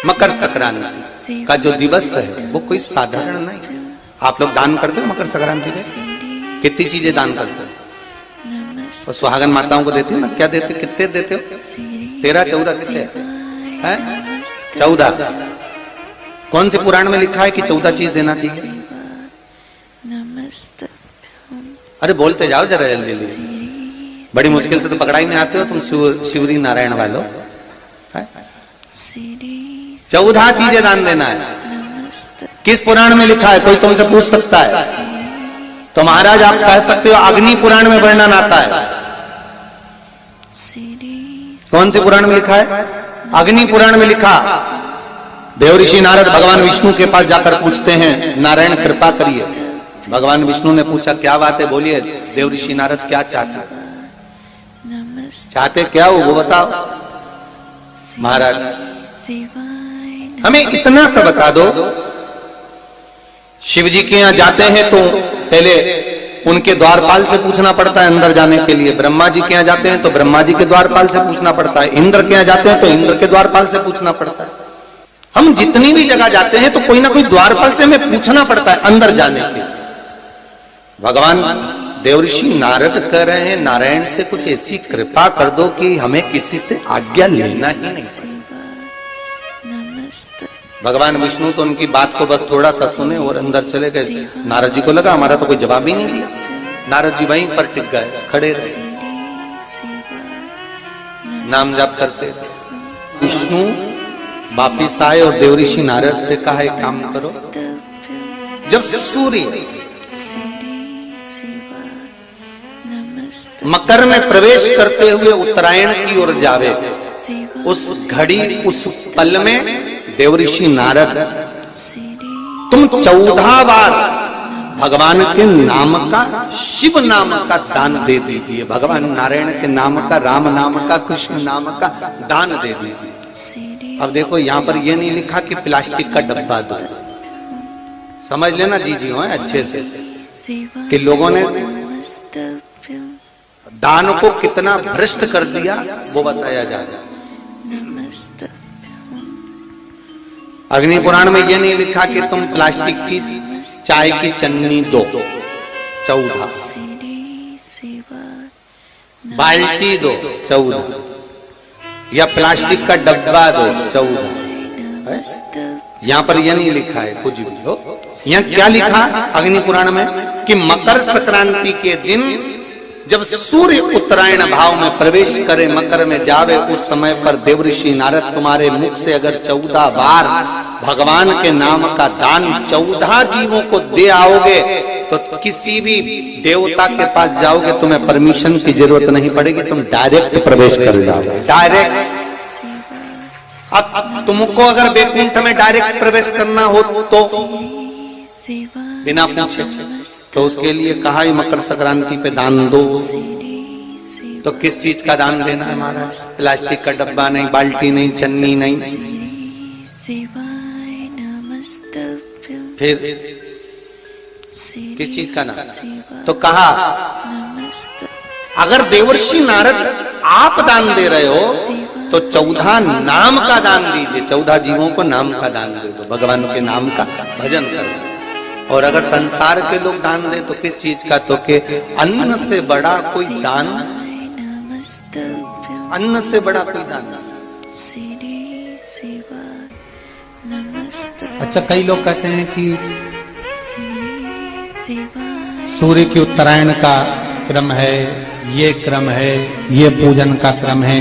मकर संक्रांति का जो दिवस है वो कोई साधारण नहीं। आप लोग दान करते हो मकर संक्रांति में? कितनी चीजें दान करते हो? और सुहागन माताओं को देते हो ना? क्या देते हो? कितने देते हो? 13-14 कितने हैं? 14। कौन से पुराण में लिखा है कि 14 चीज देना चाहिए? अरे बोलते जाओ जरा जल्दी जल्दी, बड़ी मुश्किल से तो पकड़ाई में आते हो तुम शिवरी नारायण वालों। 14 चीजें दान देना है। किस पुराण में लिखा है? कोई तुमसे पूछ सकता है तो महाराज आप कह सकते हो अग्नि पुराण में वर्णन आता है। कौन से पुराण में लिखा है? अग्नि पुराण में लिखा। देवऋषि नारद भगवान विष्णु के पास जाकर पूछते हैं, नारायण कृपा करिए। भगवान विष्णु ने पूछा क्या बात है, बोलिए देवऋषि नारद क्या चाहते क्या हो वो बताओ। महाराज हमें इतना सा बता दो, शिव जी के यहां जाते हैं तो पहले उनके द्वारपाल से पूछना पड़ता है अंदर जाने के लिए। ब्रह्मा जी के यहां जाते हैं तो ब्रह्मा जी के द्वारपाल से पूछना पड़ता है। इंद्र के यहां जाते हैं तो इंद्र के द्वारपाल से पूछना पड़ता है। हम जितनी भी जगह जाते हैं तो कोई ना कोई द्वारपाल से हमें पूछना पड़ता है अंदर जाने के। भगवान देवऋषि नारद कह रहे हैं नारायण से कुछ ऐसी कृपा कर दो कि हमें किसी से आज्ञा लेना ही नहीं पड़े। भगवान विष्णु तो उनकी बात को बस थोड़ा सा सुने और अंदर चले गए। नारद जी को लगा हमारा तो कोई जवाब ही नहीं दिया। नारद जी वहीं पर टिक गए, खड़े रहे, नाम जाप करते। विष्णु वापिस आए और देवऋषि नारद से कहा एक काम करो, जब सूर्य मकर में प्रवेश करते हुए उत्तरायण की ओर जावे, उस घड़ी उस पल में देवऋषि नारद तुम 14 बार भगवान के नाम का, शिव नाम का दान दे दीजिए। भगवान नारायण के नाम का, राम नाम का, कृष्ण नाम का दान दे दीजिए। अब देखो यहां पर यह नहीं लिखा कि प्लास्टिक का डब्बा दो। समझ लेना जी हो अच्छे से कि लोगों ने दान को कितना भ्रष्ट कर दिया वो बताया जा रहा है। अग्नि पुराण में यह नहीं लिखा कि तुम प्लास्टिक की चाय की चन्नी दो 14, बाल्टी दो 14, या प्लास्टिक का डब्बा दो 14। यहां पर यह नहीं लिखा है कुछ भी हो। यहां क्या लिखा अग्नि पुराण में कि मकर संक्रांति के दिन जब सूर्य उत्तरायण भाव में प्रवेश करे, मकर में जावे, उस समय पर देवऋषि नारद तुम्हारे मुख से अगर 14 बार भगवान के नाम का दान 14 जीवों को दे आओगे तो किसी भी देवता के पास जाओगे, तुम्हें परमिशन की जरूरत नहीं पड़ेगी, तुम डायरेक्ट प्रवेश कर जाओगे। डायरेक्ट। अब तुमको अगर वैकुंठ में डायरेक्ट प्रवेश करना हो तो बिना पूछे, तो उसके लिए कहा ही मकर संक्रांति पे दान दो। तो किस चीज का दान देना है महाराज? प्लास्टिक का डब्बा नहीं, बाल्टी नहीं, चन्नी नहीं, फिर किस चीज का दान? तो कहा अगर देवर्षि नारद आप दान दे रहे हो तो 14 नाम का दान दीजिए। 14 जीवों को नाम का दान दे दो, भगवान के नाम का भजन करो। और अगर संसार के लोग दान दे तो किस चीज का? तो के अन्न से बड़ा कोई दान, अन्न से बड़ा कोई दान। अच्छा कई लोग कहते हैं कि सूर्य की उत्तरायण का क्रम है, ये क्रम है, ये पूजन का क्रम है,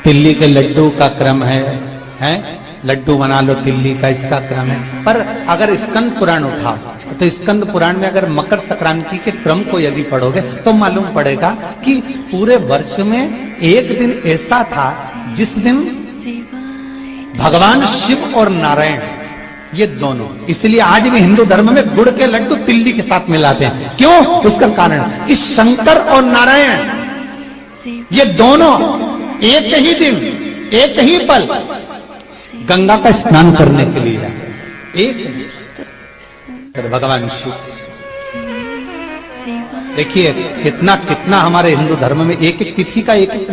तिल्ली के लड्डू का क्रम है लड्डू बना लो तिल्ली का, इसका क्रम है। पर अगर स्कंद पुराण उठाओ तो स्कंद पुराण में अगर मकर संक्रांति के क्रम को यदि पढ़ोगे तो मालूम पड़ेगा कि पूरे वर्ष में एक दिन ऐसा था जिस दिन भगवान शिव और नारायण ये दोनों, इसलिए आज भी हिंदू धर्म में गुड़ के लड्डू तिल्ली के साथ मिलाते हैं। क्यों? उसका कारण कि शंकर और नारायण ये दोनों एक ही दिन, एक ही पल गंगा का स्नान करने के लिए एक भगवान शिव। देखिए कितना कितना हमारे हिंदू धर्म में एक एक तिथि का, एक एक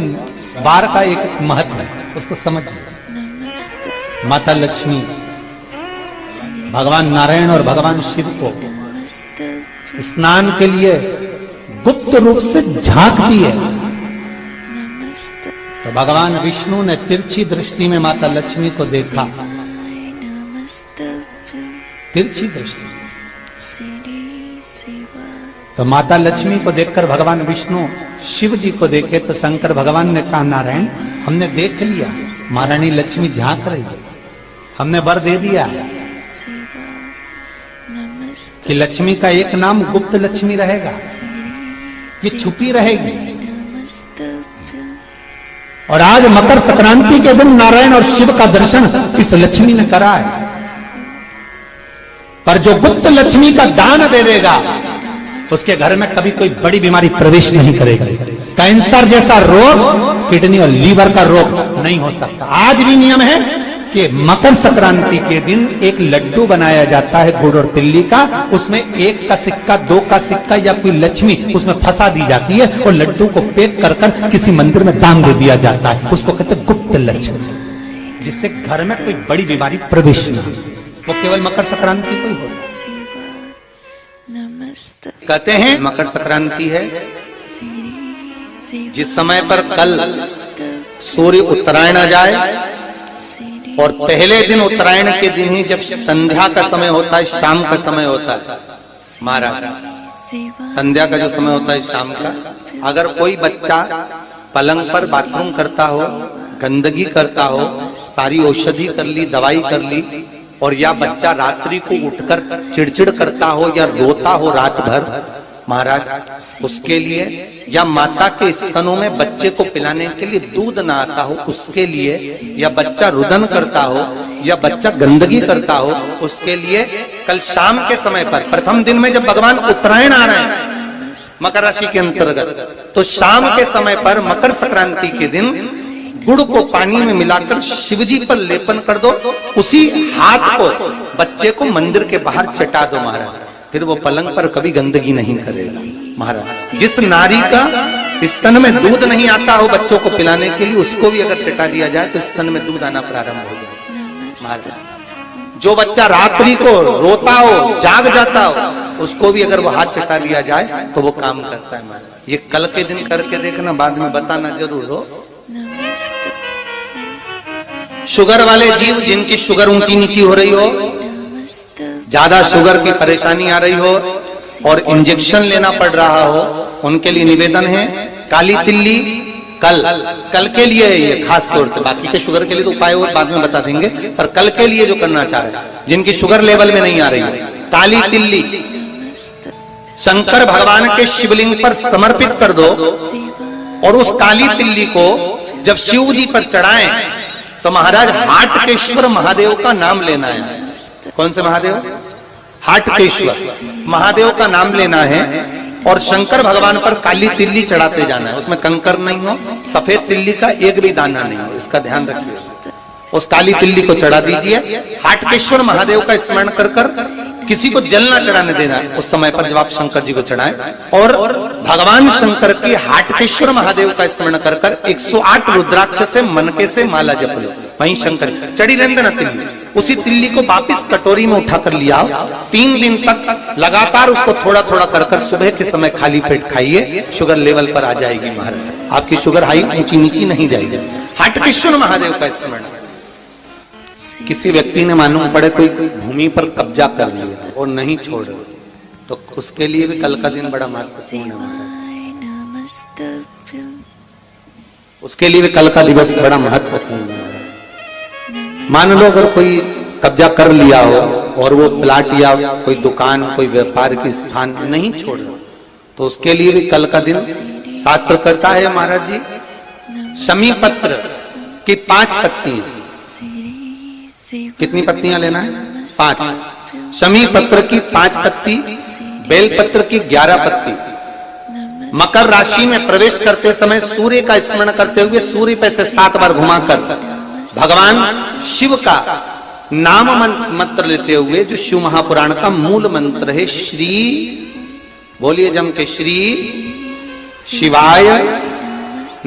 बार का एक महत्व है, उसको समझिए। माता लक्ष्मी भगवान नारायण और भगवान शिव को स्नान के लिए गुप्त रूप से झांकती है। तो भगवान विष्णु ने तिरछी दृष्टि में माता लक्ष्मी को देखा, तिरछी दृष्टि। तो माता लक्ष्मी को देखकर भगवान विष्णु शिव जी को देखे तो शंकर भगवान ने कहा, नारायण हमने देख लिया, महारानी लक्ष्मी झांक रही है, हमने वर दे दिया कि लक्ष्मी का एक नाम गुप्त लक्ष्मी रहेगा, ये छुपी रहेगी। और आज मकर संक्रांति के दिन नारायण और शिव का दर्शन इस लक्ष्मी ने करा है। पर जो गुप्त लक्ष्मी का दान दे देगा उसके घर में कभी कोई बड़ी बीमारी प्रवेश नहीं करेगी। कैंसर जैसा रोग, किडनी और लीवर का रोग नहीं हो सकता। आज भी नियम है कि मकर संक्रांति के दिन एक लड्डू बनाया जाता है गुड़ और तिल्ली का, उसमें 1 का सिक्का, 2 का सिक्का या कोई लक्ष्मी उसमें फंसा दी जाती है और लड्डू को पैक कर कर किसी मंदिर में दान दे दिया जाता है। उसको कहते हैं गुप्त लक्ष्मी, जिससे घर में कोई बड़ी बीमारी प्रवेश न हो। वो केवल मकर संक्रांति को ही होता है। कहते हैं मकर संक्रांति है जिस समय पर कल सूर्य उत्तरायण आ जाए और पहले दिन उत्तरायण के दिन ही जब संध्या का समय होता है, शाम का समय होता है, महाराज संध्या का जो समय होता है शाम का, अगर कोई बच्चा पलंग पर बाथरूम करता हो, गंदगी करता हो, सारी औषधि कर ली, दवाई कर ली, और या बच्चा रात्रि को उठकर चिड़चिड़ करता हो या रोता हो रात भर, महाराज उसके लिए, या माता के स्तनों में बच्चे को पिलाने के लिए दूध ना आता हो उसके लिए, या बच्चा रुदन करता हो या बच्चा गंदगी करता हो उसके लिए, कल शाम के समय पर प्रथम दिन में जब भगवान उत्तरायण आ रहे हैं मकर राशि के अंतर्गत, तो शाम के समय पर मकर संक्रांति के दिन गुड़ को पानी में मिलाकर शिवजी पर लेपन कर दो, उसी हाथ को बच्चे को मंदिर के बाहर चटा दो महाराज, फिर वो पलंग पर कभी गंदगी नहीं करेगा। महाराज जिस नारी का स्तन में दूध नहीं आता हो बच्चों को पिलाने के लिए, उसको भी अगर चटा दिया जाए तो स्तन में दूध आना प्रारंभ हो जाए। महाराज जो बच्चा रात्रि को रोता हो, जाग जाता हो, उसको भी अगर वो हाथ चटा दिया जाए तो वो काम करता है। महाराज ये कल के दिन करके देखना, बाद में बताना जरूर हो। शुगर वाले जीव जिनकी शुगर ऊंची नीची हो रही हो, ज्यादा शुगर की परेशानी आ रही हो और इंजेक्शन लेना पड़ रहा हो, उनके लिए निवेदन है काली तिल्ली कल के लिए है ये खास तौर से, बाकी के शुगर के लिए तो उपाय और बाद में बता देंगे, पर कल के लिए जो करना चाह रहे हैं जिनकी शुगर लेवल में नहीं आ रही है, काली तिल्ली शंकर भगवान के शिवलिंग पर समर्पित कर दो और उस काली तिल्ली को जब शिव जी पर चढ़ाएं तो महाराज हाटकेश्वर महादेव का नाम लेना है। कौन से महादेव? हाटकेश्वर महादेव का नाम लेना है और शंकर भगवान पर काली तिल्ली चढ़ाते जाना है। उसमें कंकर नहीं हो, सफेद तिल्ली का एक भी दाना नहीं हो, इसका ध्यान रखिए। उस काली तिल्ली को चढ़ा दीजिए, हाटकेश्वर महादेव का स्मरण कर कर किसी को जल ना चढ़ाने देना है उस समय पर जब आप शंकर जी को चढ़ाएं, और भगवान शंकर की हाटकेश्वर महादेव का स्मरण कर कर 108 रुद्राक्ष से मनके से माला जप लो। वहीं शंकर चढ़ी रहने देना तिल्ली, उसी तिल्ली को वापिस कटोरी में उठाकर लिया, 3 दिन तक लगातार उसको थोड़ा थोड़ा कर कर सुबह के समय खाली पेट खाइए, शुगर लेवल पर आ जाएगी महाराज, आपकी शुगर हाई ऊंची नीची नहीं जाएगी। हाटकेश्वर महादेव का स्मरण। किसी व्यक्ति ने मालूम पड़े कोई भूमि पर कब्जा कर लिया और नहीं छोड़ रहे, तो उसके लिए भी कल का दिन बड़ा महत्वपूर्ण है महाराज, उसके लिए भी कल का दिवस बड़ा महत्वपूर्ण है। मान लो अगर कोई कब्जा कर लिया हो और वो प्लाट या कोई दुकान कोई व्यापार की स्थान नहीं छोड़ रहा, तो उसके लिए भी कल का दिन शास्त्र कहता है महाराज जी, शमी पत्र की 5 पत्तियां, कितनी पत्तियां लेना है? 5। शमी पत्र की 5 पत्ती, बेल पत्र की 11 पत्ती। मकर राशि में प्रवेश करते समय सूर्य का स्मरण करते हुए सूर्य पे से 7 बार घुमाकर भगवान शिव का नाम मंत्र लेते हुए, जो शिव महापुराण का मूल मंत्र है, श्री बोलिए जम के, श्री शिवाय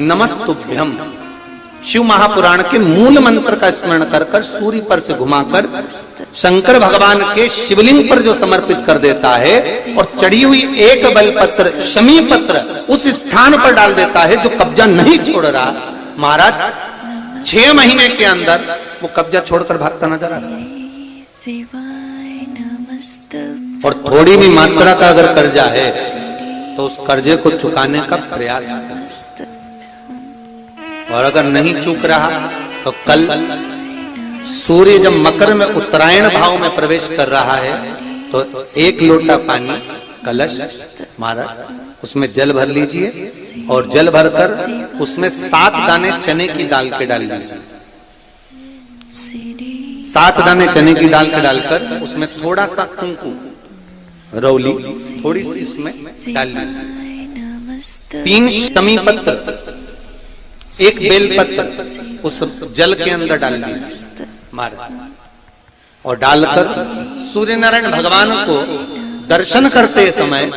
नमस्तुभ्यम, शिव महापुराण के मूल मंत्र का स्मरण कर कर सूर्य पर से घुमाकर शंकर भगवान के शिवलिंग पर जो समर्पित कर देता है और चढ़ी हुई एक बेलपत्र शमी पत्र उस स्थान पर डाल देता है जो कब्जा नहीं छोड़ रहा, महाराज 6 महीने के अंदर वो कब्जा छोड़कर भागता नजर आ रहा है। और थोड़ी भी मात्रा का अगर कर्जा है तो उस कर्जे को चुकाने का प्रयास करें, और अगर नहीं चूक रहा तो कल सूर्य जब मकर में उत्तरायण भाव में प्रवेश कर रहा है तो 1 लोटा पानी कलश महाराज उसमें जल भर लीजिए और जल भरकर उसमें 7 दाने चने की दाल के डाल लीजिए। 7 दाने चने की दाल के डालकर उसमें थोड़ा सा कुंकू रौली थोड़ी सी इसमें डाल लीजिए। 3 शमी पत्र 1 बेल पत्र उस जल के अंदर डाल लीजिए महाराज, और डालकर सूर्य नारायण भगवान को दर्शन करते समय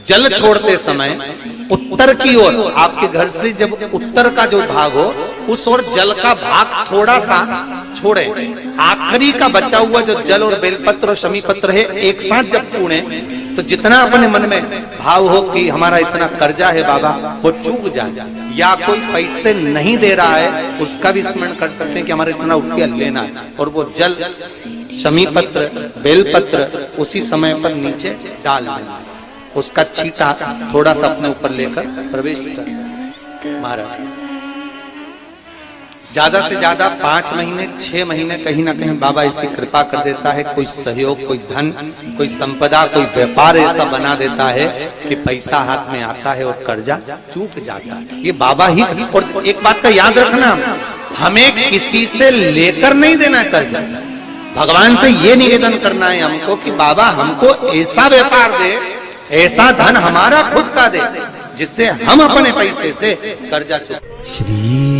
जल छोड़ते समय उत्तर की ओर, आपके घर से जब उत्तर का जो भाग हो उस ओर जल का भाग थोड़ा सा छोड़े। आखिरी का बचा हुआ जो जल और बेलपत्र और शमी पत्र है एक साथ जब पूणे तो जितना अपने मन में भाव हो कि हमारा इतना कर्जा है बाबा वो चूक जाए, या कोई पैसे नहीं दे रहा है उसका भी स्मरण कर सकते हैं कि हमारा इतना रुपया लेना है, और वो जल शमी पत्र बेलपत्र उसी समय पर नीचे डाल देना, उसका छींटा थोड़ा सा अपने ऊपर लेकर प्रवेश कर महाराज। ज्यादा से ज्यादा 5 महीने 6 महीने कहीं ना कहीं बाबा ऐसी कृपा कर देता है, कोई सहयोग कोई धन कोई संपदा कोई व्यापार ऐसा बना देता है कि पैसा हाथ में आता है और कर्जा चूक जाता है। ये बाबा ही। और एक बात का याद रखना, हमें किसी से लेकर नहीं देना कर्जा, भगवान से ये निवेदन करना है हमको कि बाबा हमको ऐसा व्यापार दे ऐसा धन हमारा खुद का दे जिससे हम अपने पैसे से कर्जा चुका। श्री